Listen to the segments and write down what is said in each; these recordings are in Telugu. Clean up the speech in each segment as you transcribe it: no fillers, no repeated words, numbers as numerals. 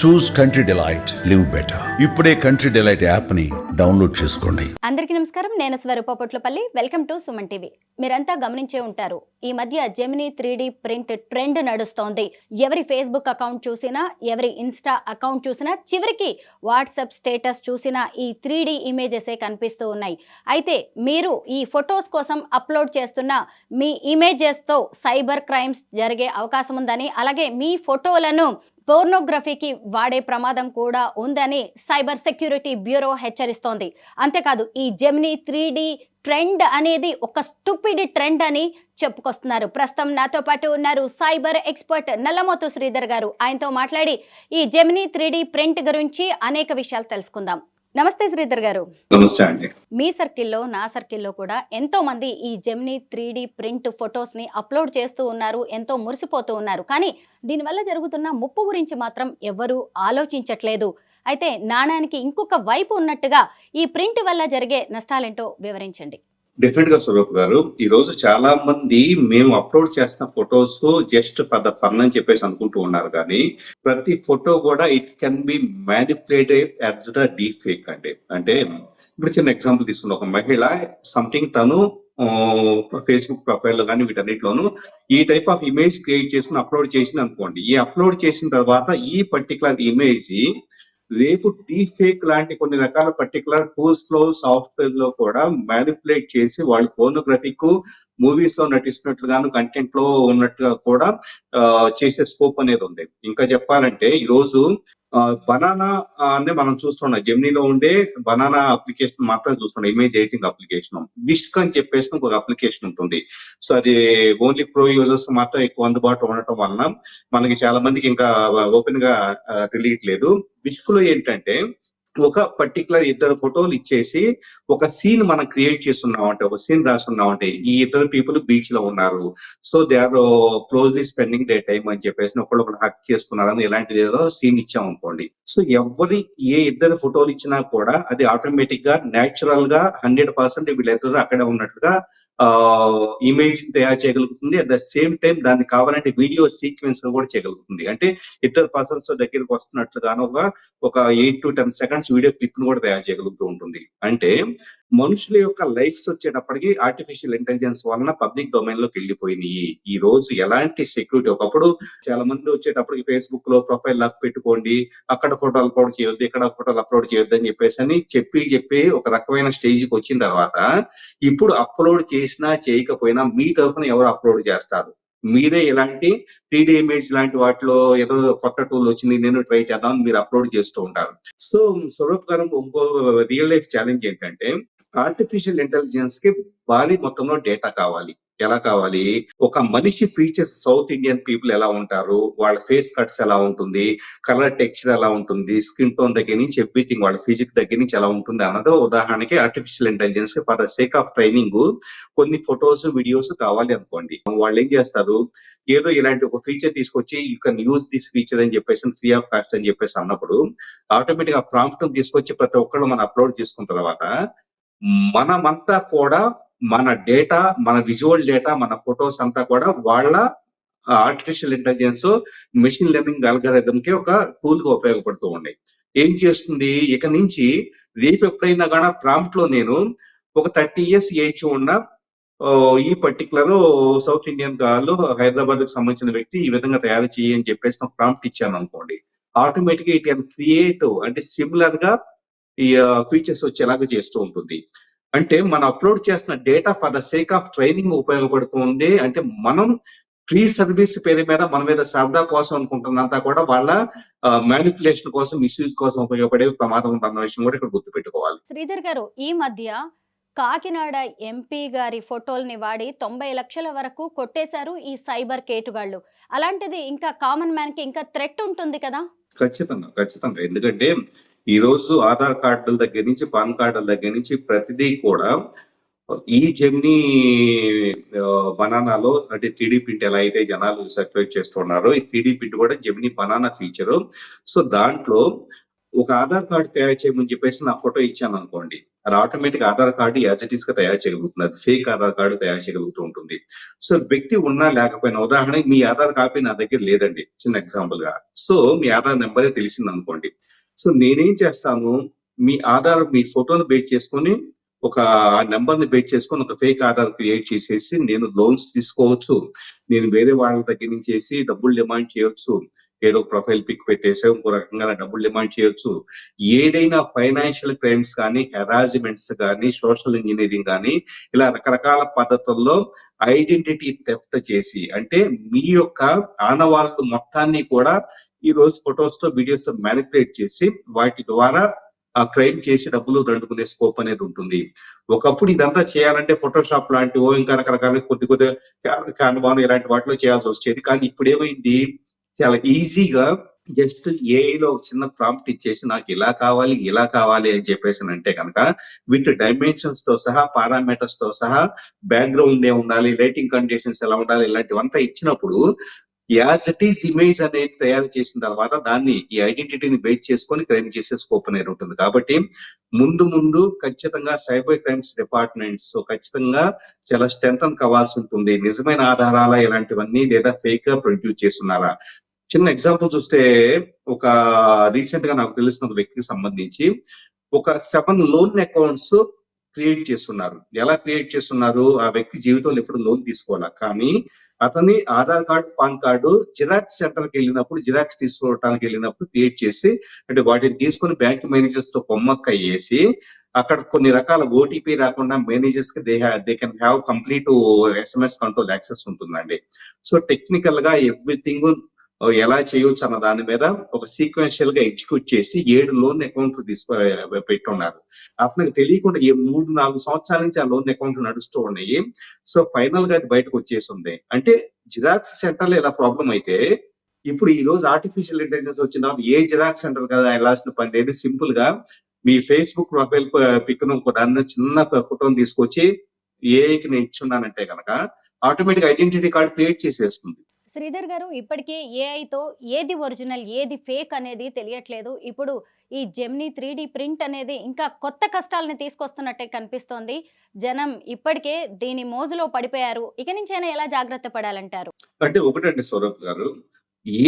చూస్ కంట్రీ డిలైట్ లివ్ బెటర్. ఇప్పుడే కంట్రీ డిలైట్ యాప్ ని డౌన్లోడ్ చేసుకోండి. అందరికీ నమస్కారం. నేను Swaroopa Potlapalli. Welcome to Suman TV. మీరంతా గమనించే ఉంటారు, ఈ మధ్య జెమినీ 3D ప్రింట్ ట్రెండ్ నడుస్తోంది. ఎవరి ఫేస్బుక్ అకౌంట్ చూసినా, ఎవరి ఇన్స్టా అకౌంట్ చూసినా, చివరికి వాట్సాప్ స్టేటస్ చూసినా ఈ 3D ఇమేజెసే కనిపిస్తూ ఉన్నాయి. అయితే మీరు ఈ ఫొటోస్ కోసం అప్లోడ్ చేస్తున్న మీ ఇమేజెస్తో సైబర్ క్రైమ్స్ జరిగే అవకాశం ఉందని, అలాగే మీ ఫోటోలను పోర్నోగ్రఫీకి వాడే ప్రమాదం కూడా ఉందని సైబర్ సెక్యూరిటీ బ్యూరో హెచ్చరిస్తోంది. అంతేకాదు, ఈ జెమినీ 3D ట్రెండ్ అనేది ఒక స్టూపిడ్ ట్రెండ్ అని చెప్పుకొస్తున్నారు. ప్రస్తుతం నాతో పాటు ఉన్నారు సైబర్ ఎక్స్పర్ట్ నల్లమోతు శ్రీధర్ గారు. ఆయనతో మాట్లాడి ఈ జెమినీ 3D ప్రింట్ గురించి అనేక విషయాలు తెలుసుకుందాం. నమస్తే శ్రీధర్ గారు. నమస్తే అండి. మీ సర్కిల్లో, నా సర్కిల్లో కూడా ఎంతో మంది ఈ జెమినీ 3D ప్రింట్ ఫొటోస్ ని అప్లోడ్ చేస్తూ ఉన్నారు, ఎంతో మురిసిపోతూ ఉన్నారు. కానీ దీనివల్ల జరుగుతున్న ముప్పు గురించి మాత్రం ఎవరూ ఆలోచించట్లేదు. అయితే నాణానికి ఇంకొక వైపు ఉన్నట్టుగా ఈ ప్రింట్ వల్ల జరిగే నష్టాలేంటో వివరించండి. డెఫినెట్ గా స్వరూప్ గారు, ఈ రోజు చాలా మంది మేము అప్లోడ్ చేస్తున్న photos just for the fun అని చెప్పేసి అనుకుంటూ ఉన్నారు. కానీ ప్రతి ఫోటో కూడా it can be manipulated as the deep fake అండి. అంటే ఇప్పుడు చిన్న ఎగ్జాంపుల్ తీసుకున్న ఒక మహిళ సంథింగ్ తను ఫేస్బుక్ ప్రొఫైల్ కానీ వీటన్నిటిలోనూ ఈ టైప్ ఆఫ్ ఇమేజ్ క్రియేట్ చేసుకుని అప్లోడ్ చేసింది అనుకోండి. ఈ అప్లోడ్ చేసిన తర్వాత ఈ పర్టికులర్ ఇమేజ్ రేపు డీప్ ఫేక్ లాంటి కొన్ని రకాల పర్టికులర్ టూల్స్ లో, సాఫ్ట్వేర్ లో కూడా మ్యానిపులేట్ చేసి వాళ్ళు పోర్నోగ్రఫిక్ మూవీస్ లో నటిస్తున్నట్లుగాను, కంటెంట్ లో ఉన్నట్టుగా కూడా చేసే స్కోప్ అనేది ఉంది. ఇంకా చెప్పాలంటే ఈ రోజు బనానా అనే మనం చూస్తున్నాం. జెమినీలో ఉండే బనానా అప్లికేషన్ మాత్రం చూస్తున్నాం, ఇమేజ్ ఎడిటింగ్ అప్లికేషన్. విష్క్ అని చెప్పేసి ఒక అప్లికేషన్ ఉంటుంది. సో అది ఓన్లీ ప్రో యూజర్స్ మాత్రం ఎక్కువ అందుబాటులో ఉండటం వలన మనకి చాలా మందికి ఇంకా ఓపెన్ గా తెలియట్లేదు. విష్క్ లో ఏంటంటే ఒక పర్టికులర్ ఇద్దరు ఫోటోలు ఇచ్చేసి ఒక సీన్ మనం క్రియేట్ చేస్తున్నామంటే, ఒక సీన్ రాస్తున్నామంటే, ఈ ఇద్దరు పీపుల్ బీచ్ లో ఉన్నారు, so they are closely spending the time అని చెప్పేసి ఒకళ్ళు హక్ చేసుకున్నారని ఇలాంటిది ఏదో సీన్ ఇచ్చాం అనుకోండి. సో ఎవరి ఏ ఇద్దరు ఫోటోలు ఇచ్చినా కూడా అది ఆటోమేటిక్ గా న్యాచురల్ గా 100% వీళ్ళిద్దరు అక్కడే ఉన్నట్లుగా ఇమేజ్ తయారు చేయగలుగుతుంది. అట్ ద సేమ్ టైం దాన్ని కావాలంటే వీడియో సీక్వెన్స్ కూడా చేయగలుగుతుంది. అంటే ఇద్దరు పర్సన్స్ దగ్గరికి వస్తున్నట్లుగాను ఒక 8 to 10 సెకండ్స్ వీడియో క్లిప్ ను కూడా తయారు చేయగలుగుతూ ఉంటుంది. అంటే మనుషుల యొక్క లైఫ్స్ వచ్చేటప్పటికి ఆర్టిఫిషియల్ ఇంటెలిజెన్స్ వలన పబ్లిక్ డొమైన్ లోకి వెళ్ళిపోయినాయి. ఈ రోజు ఎలాంటి సెక్యూరిటీ, ఒకప్పుడు చాలా మంది వచ్చేటప్పటికి ఫేస్బుక్ లో ప్రొఫైల్ లాక్ పెట్టుకోండి, అక్కడ ఫోటోలు అప్లోడ్ చేయొద్దు, ఇక్కడ ఫోటోలు అప్లోడ్ చేయొద్దు అని చెప్పి ఒక రకమైన స్టేజ్ కి వచ్చిన తర్వాత ఇప్పుడు అప్లోడ్ చేసినా చేయకపోయినా మీ తరఫున ఎవరు అప్లోడ్ చేస్తారు? మీరే ఇలాంటి 3D ఇమేజ్ లాంటి వాటిలో ఏదో కొత్త టూల్ వచ్చింది, నేను ట్రై చేద్దాం, మీరు అప్లోడ్ చేస్తూ ఉంటారు. సో స్వరూప్ గారు, ఇంకో రియల్ లైఫ్ ఛాలెంజ్ ఏంటంటే ఆర్టిఫిషియల్ ఇంటెలిజెన్స్ కి భారీ మొత్తంలో డేటా కావాలి. ఎలా కావాలి? ఒక మనిషి ఫీచర్స్, సౌత్ ఇండియన్ పీపుల్ ఎలా ఉంటారు, వాళ్ళ ఫేస్ కట్స్ ఎలా ఉంటుంది, కలర్ టెక్స్చర్ ఎలా ఉంటుంది, స్కిన్ టోన్ దగ్గర నుంచి ఎవ్రీథింగ్, వాళ్ళ ఫిజిక్ దగ్గర నుంచి ఎలా ఉంటుంది అన్నదో ఉదాహరణకి artificial intelligence for the sake of training కొన్ని ఫొటోస్, వీడియోస్ కావాలి అనుకోండి. వాళ్ళు ఏం చేస్తారు, ఏదో ఇలాంటి ఒక ఫీచర్ తీసుకొచ్చి you can use this feature అని చెప్పేసి ఫ్రీ ఆఫ్ కాస్ట్ అని చెప్పేసి అన్నప్పుడు ఆటోమేటిక్ గా ప్రాంప్ట్ తీసుకొచ్చి ప్రతి ఒక్కళ్ళు మనం అప్లోడ్ చేసుకున్న తర్వాత మనమంతా కూడా మన డేటా, మన విజువల్ డేటా, మన ఫొటోస్ అంతా కూడా వాళ్ళ artificial intelligence, machine learning algorithm కి ఒక టూల్ గా ఉపయోగపడుతూ ఉన్నాయి. ఏం చేస్తుంది, ఇక నుంచి రేపు ఎప్పుడైనా కూడా ప్రాంప్ట్ లో నేను ఒక 30 years ఏజ్ ఉన్న ఈ పర్టికులర్ సౌత్ ఇండియన్ గారు, హైదరాబాద్ కు సంబంధించిన వ్యక్తి ఈ విధంగా తయారు చేయి అని చెప్పేసి ప్రాంప్ట్ ఇచ్చాను అనుకోండి, ఆటోమేటిక్ గా ఇట్ కెన్ క్రియేట్ అంటే సిమిలర్ గా ఈ ఫీచర్స్ వచ్చేలాగా చేస్తూ ఉంటుంది. అంటే మనం అప్లోడ్ చేస్తున్న data for the sake of training ఉపయోగపడుతుంది. అంటే మనం ఫ్రీ సర్వీస్ పేరు మీద మన మీద సరదా కోసం అనుకుంటున్నంతా కూడా వాళ్ళ మ్యానిపులేషన్ కోసం, మిస్యూజ్ కోసం ఉపయోగపడే ప్రమాదం ఉందన్న విషయం కూడా ఇక్కడ గుర్తుపెట్టుకోవాలి. శ్రీధర్ గారు, ఈ మధ్య కాకినాడ ఎంపీ గారి ఫోటోల్ని వాడి 90 లక్షల వరకు కొట్టేశారు ఈ సైబర్ కేటుగాళ్ళు. అలాంటిది ఇంకా కామన్ మ్యాన్ కి ఇంకా థ్రెట్ ఉంటుంది కదా? ఖచ్చితంగా. ఎందుకంటే ఈ రోజు ఆధార్ కార్డుల దగ్గర నుంచి, పాన్ కార్డుల దగ్గర నుంచి ప్రతిదీ కూడా ఈ జెమినీ బనానాలో, అంటే 3D ప్రింట్ ఎలా అయితే జనాలు సర్క్యులేట్ చేస్తున్నారు, ఈ 3D ప్రింట్ కూడా జెమినీ బనానా ఫీచరు. సో దాంట్లో ఒక ఆధార్ కార్డ్ తయారు చేయమని చెప్పేసి నా ఫోటో ఇచ్చాననుకోండి. అది automatic Aadhaar card as it ఈస్‌గా తయారు చేయగలుగుతుంది. అది ఫేక్ ఆధార్ కార్డ్ తయారు చేయగలుగుతూ ఉంటుంది. సో, వ్యక్తి ఉన్నా లేకపోయినా ఉదాహరణకి మీ ఆధార్ కాపీ నా దగ్గర లేదండి. చిన్న ఎగ్జాంపుల్‌గా. సో, మీ ఆధార్ నంబరే తెలిసిందనుకోండి. సో, నేనేం చేస్తాను, మీ ఫోటోని బేస్ చేసుకొని ఒక నంబర్‌ని బేస్ చేసుకొని ఒక ఫేక్ ఆధార్ క్రియేట్ చేసేసి నేను లోన్స్ తీసుకోవచ్చు. నేను వేరే వాళ్ళ దగ్గర నుంచేసి డబ్బులు డిమాండ్ చేయొచ్చు. ఏదో ప్రొఫైల్ పిక్ పెట్టేసి ఇంకో రకంగా డబ్బులు డిమాండ్ చేయొచ్చు. ఏదైనా ఫైనాన్షియల్ క్రైమ్స్ కానీ, హెరాస్మెంట్స్ కానీ, సోషల్ ఇంజినీరింగ్ కానీ ఇలా రకరకాల పద్ధతుల్లో ఐడెంటిటీ థెఫ్ట్ చేసి అంటే మీ యొక్క ఆనవాళ్ళు మొత్తాన్ని కూడా ఈ రోజు ఫోటోస్‌తో, వీడియోస్‌తో మానిప్యులేట్ చేసి వాటి ద్వారా క్రైమ్ చేసి డబ్బులు దండుకునే స్కోప్ అనేది ఉంటుంది. ఒకప్పుడు ఇదంతా చేయాలంటే ఫోటోషాప్ లాంటివో ఇంకా రకరకాల కొద్దిగా కాన్వాన్ ఇలాంటి వాటిలో చేయాల్సి వచ్చేది. కానీ ఇప్పుడు ఏమైంది చాలా ఈజీగా జస్ట్ ఏఐలో ఒక చిన్న ప్రాంప్ట్ ఇచ్చేసి నాకు ఇలా కావాలి అని చెప్పేసి కనుక విత్ డైమెన్షన్స్ తో సహా పారామీటర్స్ తో సహా బ్యాక్గ్రౌండ్ ఏ ఉండాలి, లైటింగ్ కండిషన్స్ ఎలా ఉండాలి ఇలాంటివంతా ఇచ్చినప్పుడు యాజ్ ఇట్ ఈస్ ఇమేజ్ అనేది తయారు చేసిన తర్వాత దాన్ని ఈ ఐడెంటిటీని బేస్ చేసుకొని క్రైమ్ చేసే స్కోప్ అనేది ఉంటుంది. కాబట్టి ముందు ఖచ్చితంగా సైబర్ క్రైమ్స్ డిపార్ట్మెంట్స్ ఖచ్చితంగా చాలా స్ట్రెంథన్ కావాల్సి ఉంటుంది. నిజమైన ఆధారాల ఇలాంటివన్నీ లేదా ఫేక్ గా ప్రొడ్యూస్ చేస్తున్నారా? చిన్న ఎగ్జాంపుల్ చూస్తే ఒక రీసెంట్ గా నాకు తెలిసిన ఒక వ్యక్తికి సంబంధించి ఒక 7 లోన్ అకౌంట్స్ క్రియేట్ చేస్తున్నారు. ఎలా క్రియేట్ చేస్తున్నారు? ఆ వ్యక్తి జీవితంలో ఎప్పుడు లోన్ తీసుకోవాలా, కానీ అతని Aadhaar card, pan card xerox సెంటర్కి వెళ్ళినప్పుడు జిరాక్స్ తీసుకోవడానికి వెళ్ళినప్పుడు క్రియేట్ చేసి అంటే వాటిని తీసుకొని బ్యాంక్ మేనేజర్స్ తో కొమ్మక్క వేసి అక్కడ కొన్ని రకాల ఓటీపీ రాకుండా మేనేజర్స్ కి they can have complete SMS control access ఉంటుందండి. సో టెక్నికల్ గా ఎవ్రీథింగ్ ఎలా చేయొచ్చు అన్న దాని మీద ఒక సీక్వెన్షియల్ గా ఎగ్జిక్యూట్ చేసి 7 లోన్ అకౌంట్లు పెట్టున్నారు. అతనికి తెలియకుండా 3-4 సంవత్సరాల నుంచి ఆ లోన్ అకౌంట్లు నడుస్తూ ఉన్నాయి. సో ఫైనల్ గా అది బయటకు వచ్చేసింది. అంటే జిరాక్స్ సెంటర్ లో ఇలా ప్రాబ్లం అయితే ఇప్పుడు ఈ రోజు ఆర్టిఫిషియల్ ఇంటెలిజెన్స్ వచ్చిన ఏ జిరాక్స్ సెంటర్ కదా వెళ్ళాల్సిన పని లేదు. సింపుల్ గా మీ ఫేస్బుక్ ప్రొఫైల్ పిక్ ను దాన్ని చిన్న ఫోటోని తీసుకొచ్చి ఏఐకి నేను ఇచ్చున్నానంటే కనుక ఆటోమేటిక్ ఐడెంటిటీ కార్డ్ క్రియేట్ చేసేస్తుంది. శ్రీధర్ గారు, ఇప్పటికే ఏఐతో ఏది ఒరిజినల్ ఏది ఫేక్ అనేది తెలియట్లేదు. ఇప్పుడు ఈ జెమినీ 3D ప్రింట్ అనేది ఇంకా కొత్త కష్టాలను తీసుకొస్తున్నట్టే కనిపిస్తోంది. జనం ఇప్పటికే దీని మోజులో పడిపోయారు. ఇక నుంచైనా ఎలా జాగ్రత్త పడాలంటారు? అంటే ఒకటండి సౌరభ్ గారు,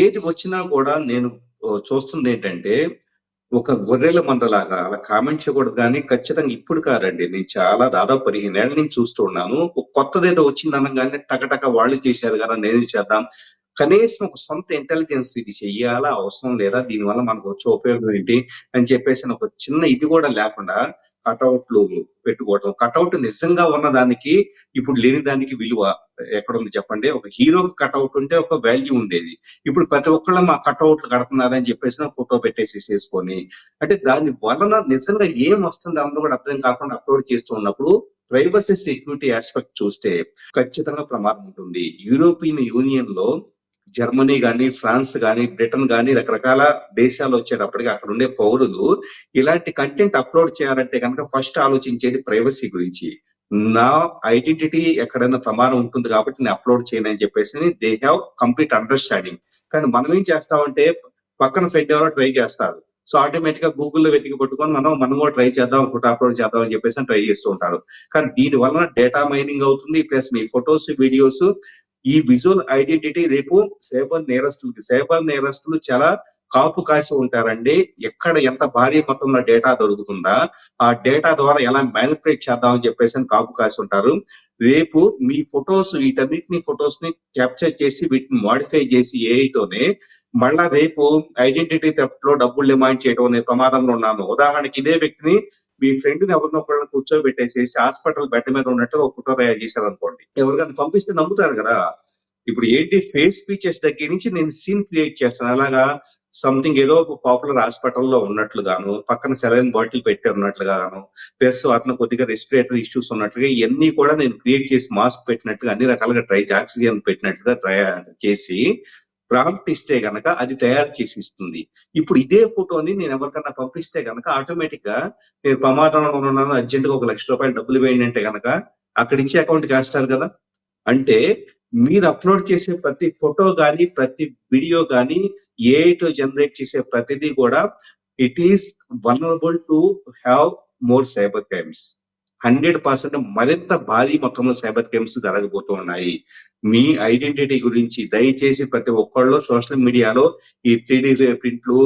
ఏది వచ్చినా కూడా నేను చూస్తుంది ఏంటంటే ఒక గొర్రెల మందలాగా అలా కామెంట్ చేయకూడదు, కానీ ఖచ్చితంగా ఇప్పుడు కాదండి. నేను చాలా దాదాపు 15 ఏళ్ల నుంచి చూస్తూ ఉన్నాను. కొత్తదేదో వచ్చింది అనగానే టకటక వాళ్ళు చేశారు కదా నేను చేద్దాం. కనీసం ఒక సొంత ఇంటెలిజెన్స్ ఇది చెయ్యాలా, అవసరం లేదా, దీనివల్ల మనకు వచ్చే ఉపయోగం ఏంటి అని చెప్పేసి ఒక చిన్న ఇది కూడా లేకుండా కటౌట్లు పెట్టుకోవటం. కటౌట్ నిజంగా ఉన్న దానికి ఇప్పుడు లేని దానికి విలువ ఎక్కడుంది చెప్పండి? ఒక హీరోకి కటౌట్ ఉంటే ఒక వాల్యూ ఉండేది. ఇప్పుడు ప్రతి ఒక్కళ్ళు మా కటౌట్లు కడుతున్నారని చెప్పేసి ఫోటో పెట్టేసేసుకొని అంటే దాని వలన నిజంగా ఏం వస్తుంది అందరూ కూడా అర్థం కాకుండా అప్లోడ్ చేస్తూ ఉన్నప్పుడు ప్రైవసీ సెక్యూరిటీ ఆస్పెక్ట్ చూస్తే ఖచ్చితంగా ప్రమాదం ఉంటుంది. యూరోపియన్ యూనియన్ లో జర్మనీ గాని, ఫ్రాన్స్ గాని, బ్రిటన్ గాని రకరకాల దేశాలు వచ్చేటప్పటికి అక్కడ ఉండే పౌరులు ఇలాంటి కంటెంట్ అప్లోడ్ చేయాలంటే కనుక ఫస్ట్ ఆలోచించేది ప్రైవసీ గురించి. నా ఐడెంటిటీ ఎక్కడైనా ప్రమాదం ఉంటుంది కాబట్టి నేను అప్లోడ్ చేయను అని చెప్పేసి దే హ్యావ్ కంప్లీట్ అండర్స్టాండింగ్. కానీ మనం ఏం చేస్తామంటే పక్కన ఫ్రెండ్ ఎవరో ట్రై చేస్తారు. సో ఆటోమేటిక్ గా గూగుల్లో వెతికి పట్టుకొని మనం కూడా ట్రై చేద్దాం, ఫోటో అప్లోడ్ చేద్దాం అని చెప్పేసి ట్రై చేస్తూ ఉంటారు. కానీ దీని వలన డేటా మైనింగ్ అవుతుంది. ప్లస్ మీ ఫొటోస్, వీడియోస్, ఈ విజువల్ ఐడెంటిటీ రేపు సైబర్ నేరస్తులు చాలా కాపు కాసి ఉంటారండి. ఎక్కడ ఎంత భారీ మొత్తంలో డేటా దొరుకుతుందా, ఆ డేటా ద్వారా ఎలా మ్యానిపులేట్ చేద్దామని చెప్పేసి కాపు కాసి ఉంటారు. రేపు మీ ఫొటోస్ వీటన్నిటిని ఫొటోస్ ని క్యాప్చర్ చేసి వీటిని మోడిఫై చేసి ఏఐతోనే మళ్ళా రేపు ఐడెంటిటీ థెఫ్ట్ లో డబ్బులు డిమాండ్ చేయడం అనే ప్రమాదంలో ఉన్నాను. ఉదాహరణకి ఇదే వ్యక్తిని మీ ఫ్రెండ్ ని ఎవరినో కూడా కూర్చోబెట్టేసేసి హాస్పిటల్ బెడ్ మీద ఉన్నట్టు ఒక ఫోటో తయారు చేశారు అనుకోండి, ఎవరికైనా పంపిస్తే నమ్ముతారు కదా. ఇప్పుడు ఏంటి, ఫేస్ ఫీచర్స్ దగ్గర నుంచి నేను సీన్ క్రియేట్ చేస్తాను. అలాగా సంథింగ్ ఏదో ఒక పాపులర్ హాస్పిటల్లో ఉన్నట్లుగాను, పక్కన సెలైన్ బాటిల్ పెట్టి ఉన్నట్లుగాను, ప్లస్ అతను కొద్దిగా రెస్పిరేటరీ ఇష్యూస్ ఉన్నట్లుగా ఇవన్నీ కూడా నేను క్రియేట్ చేసి మాస్క్ పెట్టినట్టుగా అన్ని రకాలుగా ఆక్సిజన్ పెట్టినట్టుగా ట్రై చేసి ప్రాంప్ట్ ఇస్తే గనక అది తయారు చేసి ఇస్తుంది. ఇప్పుడు ఇదే ఫోటోని నేను ఎవరికన్నా పంపిస్తే గనక ఆటోమేటిక్ గా నేను ప్రమాదంలో ఉన్నాను, అర్జెంట్ గా ₹1,00,000 డబ్బులు వేయండి అంటే గనక అక్కడి నుంచి అకౌంట్కి వేస్తారు కదా. అంటే మీరు అప్లోడ్ చేసే ప్రతి ఫోటో గానీ, ప్రతి వీడియో గానీ, ఏఐతో జనరేట్ చేసే ప్రతిదీ కూడా it is vulnerable to have more cyber crimes. 100% మరింత భారీ మొత్తంలో సైబర్ క్రైమ్స్ జరగబోతూ ఉన్నాయి. మీ ఐడెంటిటీ గురించి దయచేసి ప్రతి ఒక్కళ్ళు సోషల్ మీడియాలో ఈ 3D ప్రింట్లు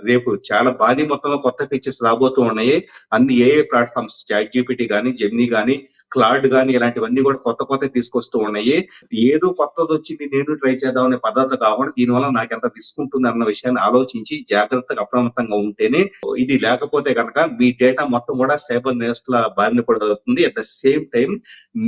రేపు చాలా భారీ మొత్తంలో కొత్త ఫీచర్స్ రాబోతూ ఉన్నాయి. అన్ని ఏఐ ప్లాట్ఫామ్స్ చాట్ జీపీటీ గానీ, జెమినీ గానీ, క్లాడ్ గానీ ఇలాంటివన్నీ కూడా కొత్తవి తీసుకొస్తూ ఉన్నాయి. ఏదో కొత్తది వచ్చింది నేను ట్రై చేద్దాం అనే పద్ధతి కాకుండా దీనివల్ల నాకెంత రిస్క్ ఉంటుంది అన్న విషయాన్ని ఆలోచించి జాగ్రత్తగా అప్రమత్తంగా ఉంటేనే, ఇది లేకపోతే కనుక మీ డేటా మొత్తం కూడా సైబర్ నేరస్తుల బారిన పడుతుంది. అట్ ద సేమ్ టైం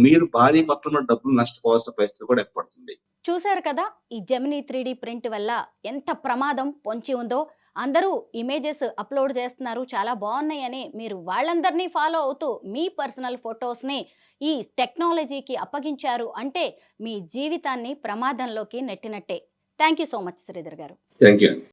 మీరు భారీ మొత్తంలో డబ్బులు నష్టపోవాల్సిన పరిస్థితి కూడా ఏర్పడుతుంది. చూశారు కదా, ఈ జెమినీ 3D ప్రింట్ వల్ల ఎంత ప్రమాదం పొంచి ఉందో. అందరూ ఇమేజెస్ అప్లోడ్ చేస్తున్నారు, చాలా బాగున్నాయని మీరు వాళ్ళందరినీ ఫాలో అవుతూ మీ పర్సనల్ ఫొటోస్ని ఈ టెక్నాలజీకి అప్పగించారు అంటే మీ జీవితాన్ని ప్రమాదంలోకి నెట్టినట్టే. Thank you so much Sridhar గారు. Thank you.